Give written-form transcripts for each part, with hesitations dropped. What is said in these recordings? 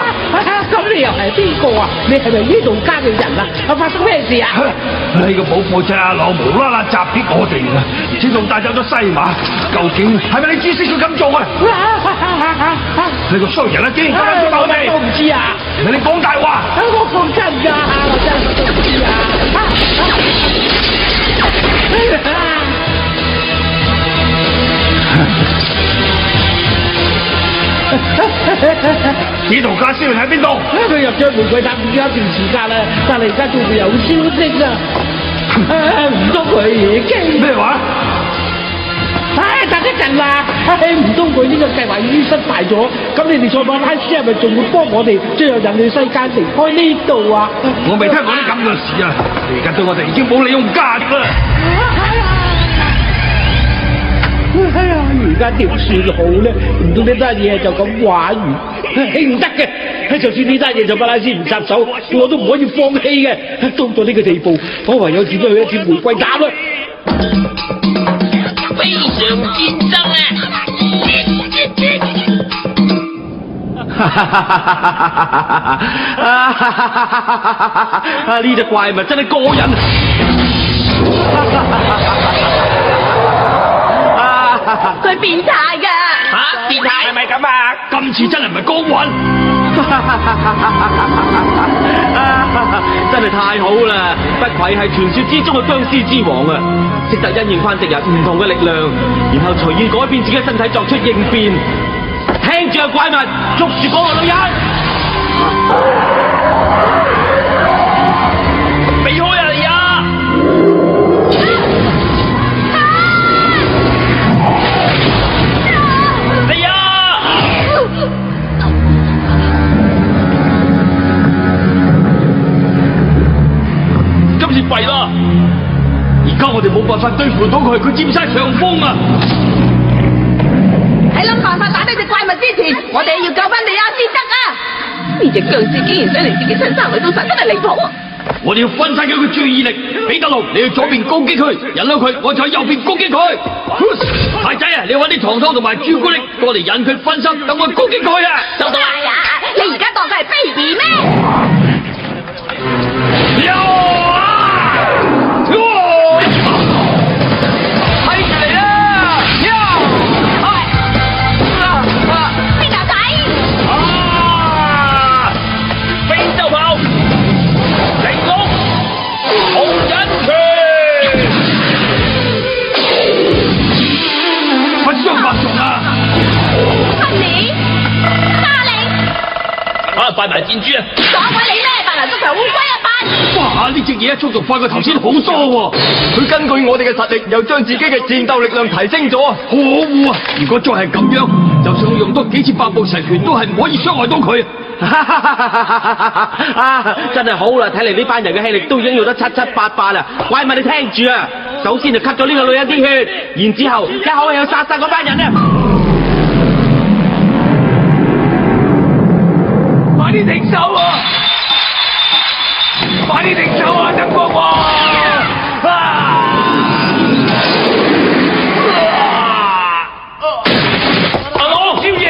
啊？咁你又係邊個啊？你係咪呢度家嘅人啊？發生咩事啊？呢個寶貨車阿朗無啦啦襲擊我哋啊，而且仲帶走咗西馬，究竟係咪你指使佢咁做啊？你個衰人啊！竟然咁樣做我哋，我唔知啊！你講大話！我講真㗎，我真係唔知啊！指圖家蕭喺邊度？佢入咗玫瑰塔已經一段時間啦，但係而家仲未有消息啊！唔通佢已經咩話？等一陣啦！唔通佢呢個計劃已經失敗咗？咁你哋塞馬拉斯係咪仲會幫我哋將人類世界離開呢度啊？我未聽過啲咁嘅事啊！你而家對我哋已經冇利用價值啦！而家點算好咧？唔通呢單嘢就咁玩完？唔得嘅！就算呢單嘢就馬拉斯唔插手，我都唔可以放棄嘅。到咗呢個地步，我唯有只不過去一次玫瑰塔啦！非常戰爭啊！呢隻怪物真係過癮。佢變態㗎！嚇，變態係咪咁啊？今次真係唔係光暈，真係太好啦！不愧係傳說之中嘅僵屍之王啊！識得因應翻敵人唔同嘅力量，然後隨意改變自己身體作出應變。聽住啊，怪物，捉住嗰個女人！避開啊你啊！你啊！今次弊啦！而家我哋冇辦法對付到佢，佢佔晒上風啊！喺諗辦法打呢隻怪物之前，我哋要救翻利亞先得啊！呢隻僵屍竟然想令自己親生女到神，真係離譜啊！我哋要分散佢注意力。彼得龍，你去左邊攻擊佢，引到佢，我就喺右邊攻擊佢。太仔啊，你搵啲糖糖同埋朱古力過嚟引佢分心，等我攻擊佢啊！收到啦！你而家當佢係 baby 咩？拜埋箭豬啊！撞鬼你咩？白蘭足球烏龜啊扮！哇！呢隻嘢速度快過頭先好多喎！佢根據我哋嘅實力，又將自己嘅戰鬥力量提升咗。可惡啊！如果再係咁樣，就算我用多幾次百步齊拳，都係唔可以傷害到佢。真係好啦！睇嚟呢班人嘅氣力都已經用得七七八八啦。怪物，你聽住啊！首先就吸咗呢個女人啲血，然之後一口氣去殺晒嗰班人啊！快啲停手啊！快啲停手啊！等過我！阿羅少爺，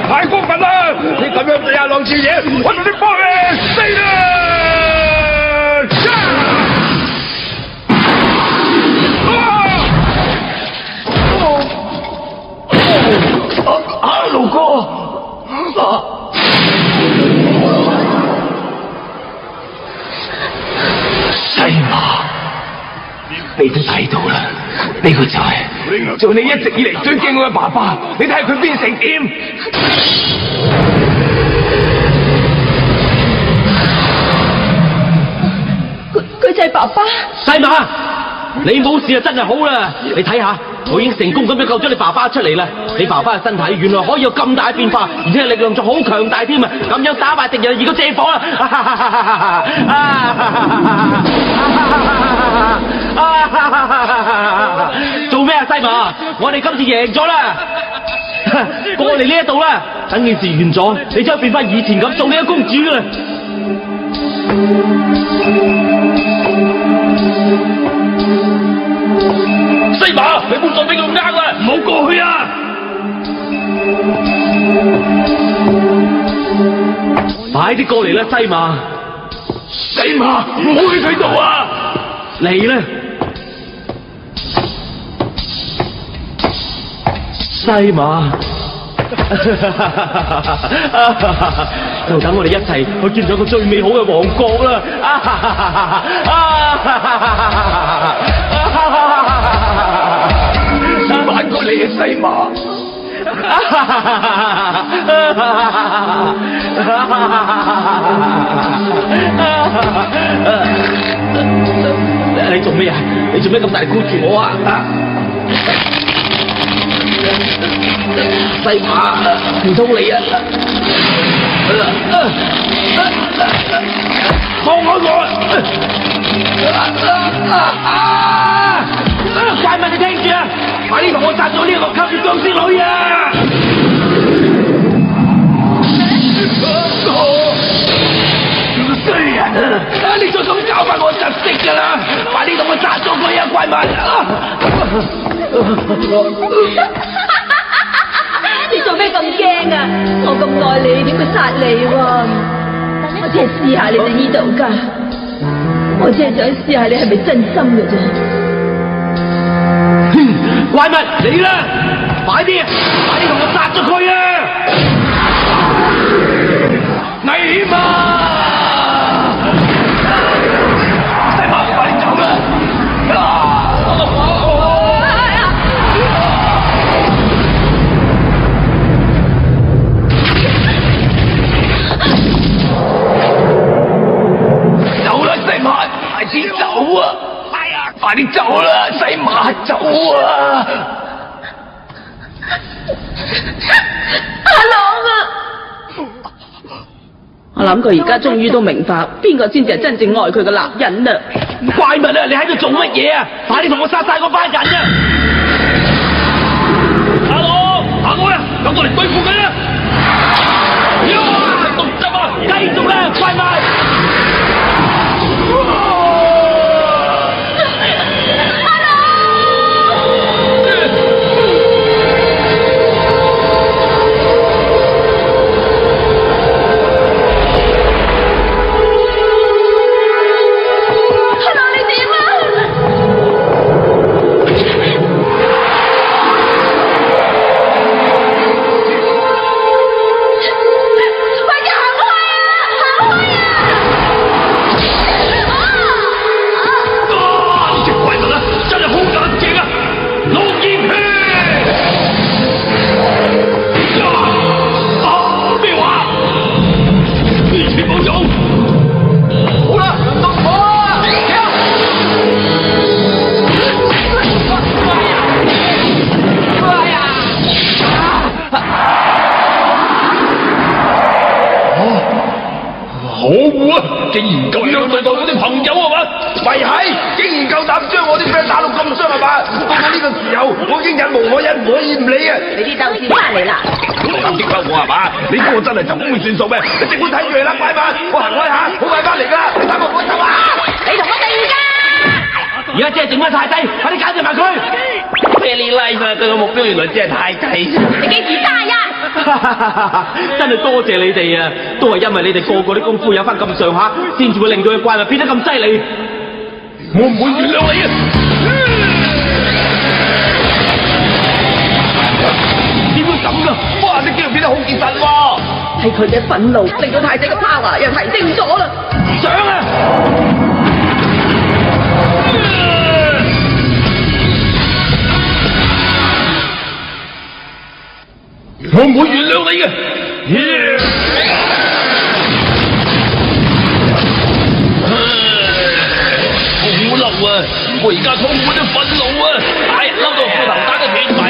太過分啦！你咁樣對阿羅少爺，我同你幫你死啦！路哥，西馬，你都睇到啦，呢個就係做你一直以嚟最驚我嘅爸爸，你睇下佢變成點？佢就係爸爸。西馬，你冇事啊，真係好啦！你睇下，我已經成功咁樣救咗你爸爸出嚟啦！你爸爸嘅身體原來可以有咁大嘅變化，而且力量仲好強大添啊！咁樣打敗敵人，如果借火啦！做咩啊，西馬？我哋今次贏咗啦！過嚟呢一度啦，等件事完咗，你就變翻以前咁做你嘅公主啦！西馬，你冇再俾佢呃啦，唔好過去啊！快啲過嚟啦，西馬！西馬，唔好去佢度啊！嚟啦，西馬！就等我哋一齊去見咗個最美好嘅王國啦！反過嚟啊，西馬！你做咩啊？你做咩咁大力箍住我啊？西馬，唔通你啊？放開我！怪物，你聽住啊！快啲同我殺咗呢個吸血僵屍女啊！衰人啊！你再咁搞法我就識噶啦！快啲同我殺咗佢啊，怪物！你做咩咁驚啊？我咁愛你，點會殺你喎？我只係試下你哋呢度噶，我只係想試下你係咪真心嘅啫。怪物嚟啦！快啲同我殺咗佢啊！危險啊！西馬，快啲走啦！走啦，西馬，快啲走啊！快啲走啦，西馬，走啊！阿郎啊！我諗佢而家終於都明白邊個先至係真正愛佢嘅男人啦！怪物啊！你喺度做乜嘢啊？快啲同我殺晒嗰班人啊！阿郎，行開啊！等我嚟對付佢啦！動得啊！繼續啦，怪物！竟然咁樣對待我啲朋友係嘛？咪係，竟然夠膽將我啲 friend 打到咁傷係嘛？到咗呢個時候，我已經忍無可忍，唔可以唔理啊！你啲鬥士翻嚟啦！咁激嬲我係嘛？你估我真係就咁會算數咩？你即管睇住嚟啦，拜拜！我行開下，好快翻嚟㗎！你等我唔好走啊！你同我定㗎！而家只係剩翻太仔，快啲搞掂埋佢 ！Very nice 啊！對個目標原來只係太仔。你幾時大呀？真係多謝你哋啊！都係因為你哋個個啲功夫有翻咁上下，先至會令到佢怪物變得咁犀利。我唔會原諒你啊！點會咁㗎？哇！隻肌肉變得好結實喎！係佢嘅憤怒令到太仔嘅 power 又提升咗啦！上啊！我唔會原諒你嘅。好嬲啊！我而家充滿咗憤怒啊！打人嬲到褲頭打到斷埋。